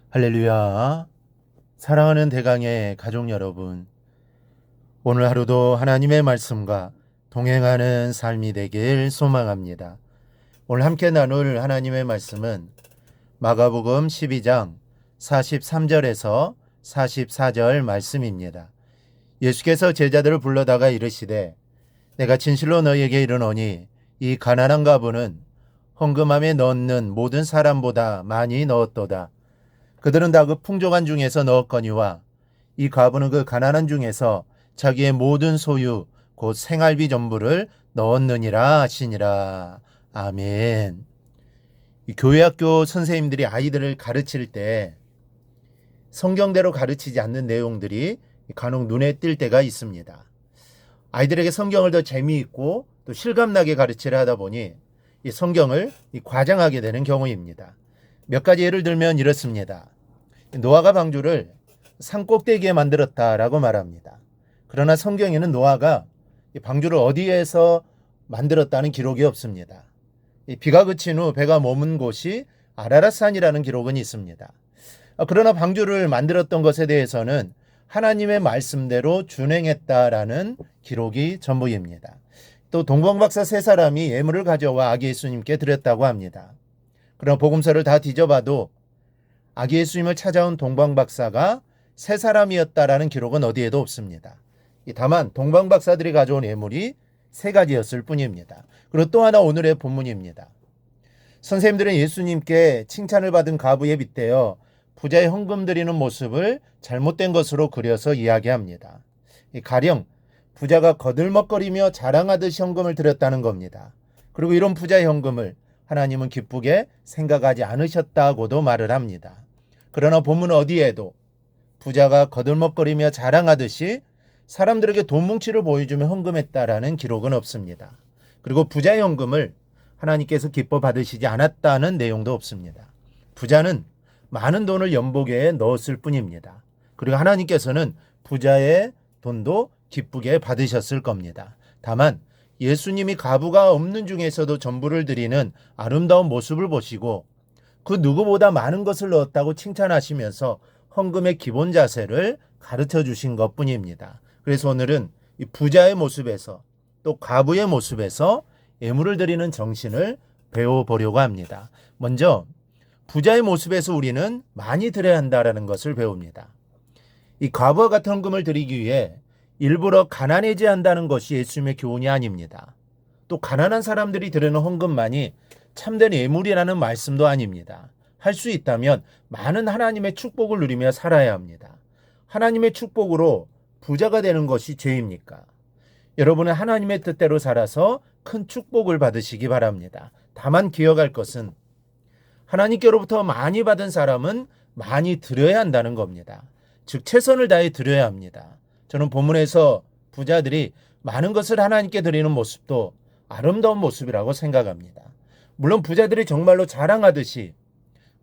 할렐루야. 사랑하는 대강의 가족 여러분, 오늘 하루도 하나님의 말씀과 동행하는 삶이 되길 소망합니다. 오늘 함께 나눌 하나님의 말씀은 마가복음 12장 43절에서 44절 말씀입니다. 예수께서 제자들을 불러다가 이르시되 내가 진실로 너희에게 이르노니 이 가난한 과부는 헌금함에 넣는 모든 사람보다 많이 넣었도다. 그들은 다 그 풍족한 중에서 넣었거니와 이 과부는 그 가난한 중에서 자기의 모든 소유 곧 생활비 전부를 넣었느니라 하시니라. 아멘. 이 교회학교 선생님들이 아이들을 가르칠 때 성경대로 가르치지 않는 내용들이 간혹 눈에 띌 때가 있습니다. 아이들에게 성경을 더 재미있고 또 실감나게 가르치려 하다 보니 이 성경을 과장하게 되는 경우입니다. 몇 가지 예를 들면 이렇습니다. 노아가 방주를 산꼭대기에 만들었다라고 말합니다. 그러나 성경에는 노아가 방주를 어디에서 만들었다는 기록이 없습니다. 비가 그친 후 배가 머문 곳이 아라랏산이라는 기록은 있습니다. 그러나 방주를 만들었던 것에 대해서는 하나님의 말씀대로 준행했다라는 기록이 전부입니다. 또 동방박사 세 사람이 예물을 가져와 아기 예수님께 드렸다고 합니다. 그러나 복음서를 다 뒤져봐도 아기 예수님을 찾아온 동방박사가 세 사람이었다라는 기록은 어디에도 없습니다. 다만 동방박사들이 가져온 예물이 세 가지였을 뿐입니다. 그리고 또 하나 오늘의 본문입니다. 선생님들은 예수님께 칭찬을 받은 과부에 빗대어 부자의 헌금 드리는 모습을 잘못된 것으로 그려서 이야기합니다. 가령 부자가 거들먹거리며 자랑하듯이 헌금을 드렸다는 겁니다. 그리고 이런 부자의 헌금을 하나님은 기쁘게 생각하지 않으셨다고도 말을 합니다. 그러나 본문 어디에도 부자가 거들먹거리며 자랑하듯이 사람들에게 돈 뭉치를 보여주며 헌금했다라는 기록은 없습니다. 그리고 부자의 헌금을 하나님께서 기뻐 받으시지 않았다는 내용도 없습니다. 부자는 많은 돈을 연복에 넣었을 뿐입니다. 그리고 하나님께서는 부자의 돈도 기쁘게 받으셨을 겁니다. 다만 예수님이 과부가 없는 중에서도 전부를 드리는 아름다운 모습을 보시고 그 누구보다 많은 것을 넣었다고 칭찬하시면서 헌금의 기본 자세를 가르쳐 주신 것뿐입니다. 그래서 오늘은 이 부자의 모습에서 또 과부의 모습에서 예물을 드리는 정신을 배워보려고 합니다. 먼저 부자의 모습에서 우리는 많이 드려야 한다는 것을 배웁니다. 이 과부와 같은 헌금을 드리기 위해 일부러 가난해지 한다는 것이 예수님의 교훈이 아닙니다. 또 가난한 사람들이 드리는 헌금만이 참된 예물이라는 말씀도 아닙니다. 할 수 있다면 많은 하나님의 축복을 누리며 살아야 합니다. 하나님의 축복으로 부자가 되는 것이 죄입니까? 여러분은 하나님의 뜻대로 살아서 큰 축복을 받으시기 바랍니다. 다만 기억할 것은 하나님께로부터 많이 받은 사람은 많이 드려야 한다는 겁니다. 즉 최선을 다해 드려야 합니다. 저는 본문에서 부자들이 많은 것을 하나님께 드리는 모습도 아름다운 모습이라고 생각합니다. 물론 부자들이 정말로 자랑하듯이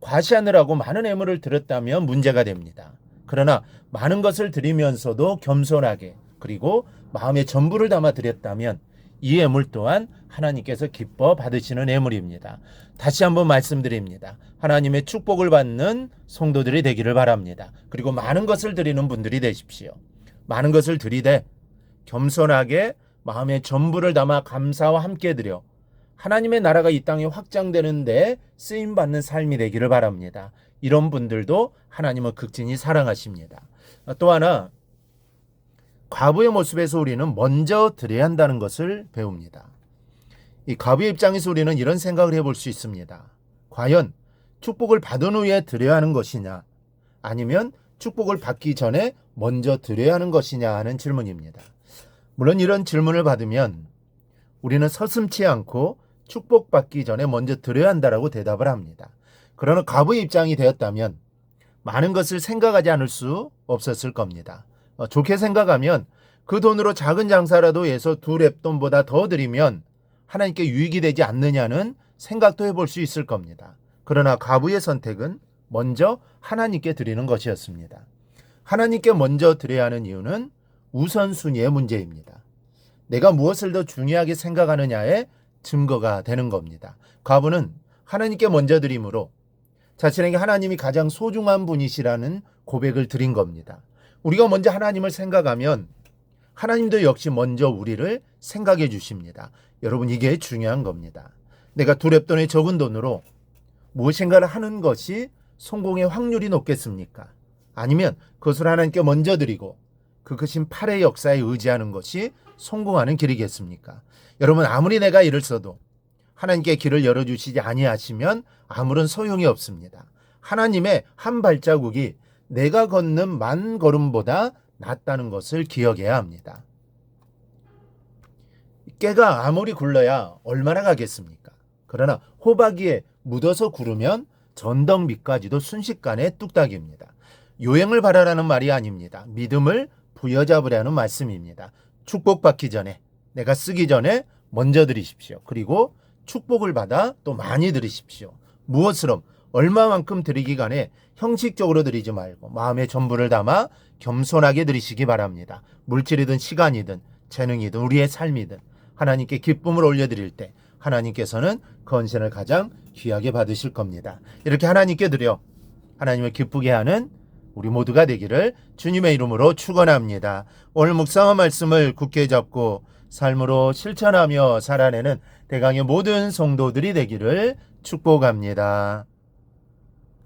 과시하느라고 많은 예물을 드렸다면 문제가 됩니다. 그러나 많은 것을 드리면서도 겸손하게 그리고 마음의 전부를 담아 드렸다면 이 예물 또한 하나님께서 기뻐 받으시는 예물입니다. 다시 한번 말씀드립니다. 하나님의 축복을 받는 성도들이 되기를 바랍니다. 그리고 많은 것을 드리는 분들이 되십시오. 많은 것을 드리되 겸손하게 마음의 전부를 담아 감사와 함께 드려 하나님의 나라가 이 땅에 확장되는 데 쓰임받는 삶이 되기를 바랍니다. 이런 분들도 하나님은 극진히 사랑하십니다. 또 하나 과부의 모습에서 우리는 먼저 드려야 한다는 것을 배웁니다. 이 과부의 입장에서 우리는 이런 생각을 해볼 수 있습니다. 과연 축복을 받은 후에 드려야 하는 것이냐 아니면 축복을 받기 전에 먼저 드려야 하는 것이냐 하는 질문입니다. 물론 이런 질문을 받으면 우리는 서슴지 않고 축복받기 전에 먼저 드려야 한다라고 대답을 합니다. 그러나 과부의 입장이 되었다면 많은 것을 생각하지 않을 수 없었을 겁니다. 좋게 생각하면 그 돈으로 작은 장사라도 해서 두 랩돈보다 더 드리면 하나님께 유익이 되지 않느냐는 생각도 해볼 수 있을 겁니다. 그러나 과부의 선택은 먼저 하나님께 드리는 것이었습니다. 하나님께 먼저 드려야 하는 이유는 우선순위의 문제입니다. 내가 무엇을 더 중요하게 생각하느냐의 증거가 되는 겁니다. 과부는 하나님께 먼저 드림으로 자신에게 하나님이 가장 소중한 분이시라는 고백을 드린 겁니다. 우리가 먼저 하나님을 생각하면 하나님도 역시 먼저 우리를 생각해 주십니다. 여러분, 이게 중요한 겁니다. 내가 두렵돈의 적은 돈으로 무엇인가를 하는 것이 성공의 확률이 높겠습니까? 아니면 그것을 하나님께 먼저 드리고 그 크신 팔의 역사에 의지하는 것이 성공하는 길이겠습니까? 여러분, 아무리 내가 일을 써도 하나님께 길을 열어주시지 아니하시면 아무런 소용이 없습니다. 하나님의 한 발자국이 내가 걷는 만 걸음보다 낫다는 것을 기억해야 합니다. 깨가 아무리 굴러야 얼마나 가겠습니까? 그러나 호박이에 묻어서 구르면 전덕밑까지도 순식간에 뚝딱입니다. 요행을 바라라는 말이 아닙니다. 믿음을 부여잡으라는 말씀입니다. 축복받기 전에, 내가 쓰기 전에 먼저 드리십시오. 그리고 축복을 받아 또 많이 드리십시오. 무엇으로 얼마만큼 드리기 간에 형식적으로 드리지 말고 마음의 전부를 담아 겸손하게 드리시기 바랍니다. 물질이든 시간이든 재능이든 우리의 삶이든 하나님께 기쁨을 올려드릴 때 하나님께서는 건신을 가장 귀하게 받으실 겁니다. 이렇게 하나님께 드려 하나님을 기쁘게 하는 우리 모두가 되기를 주님의 이름으로 축원합니다. 오늘 묵상한 말씀을 굳게 잡고 삶으로 실천하며 살아내는 대강의 모든 성도들이 되기를 축복합니다.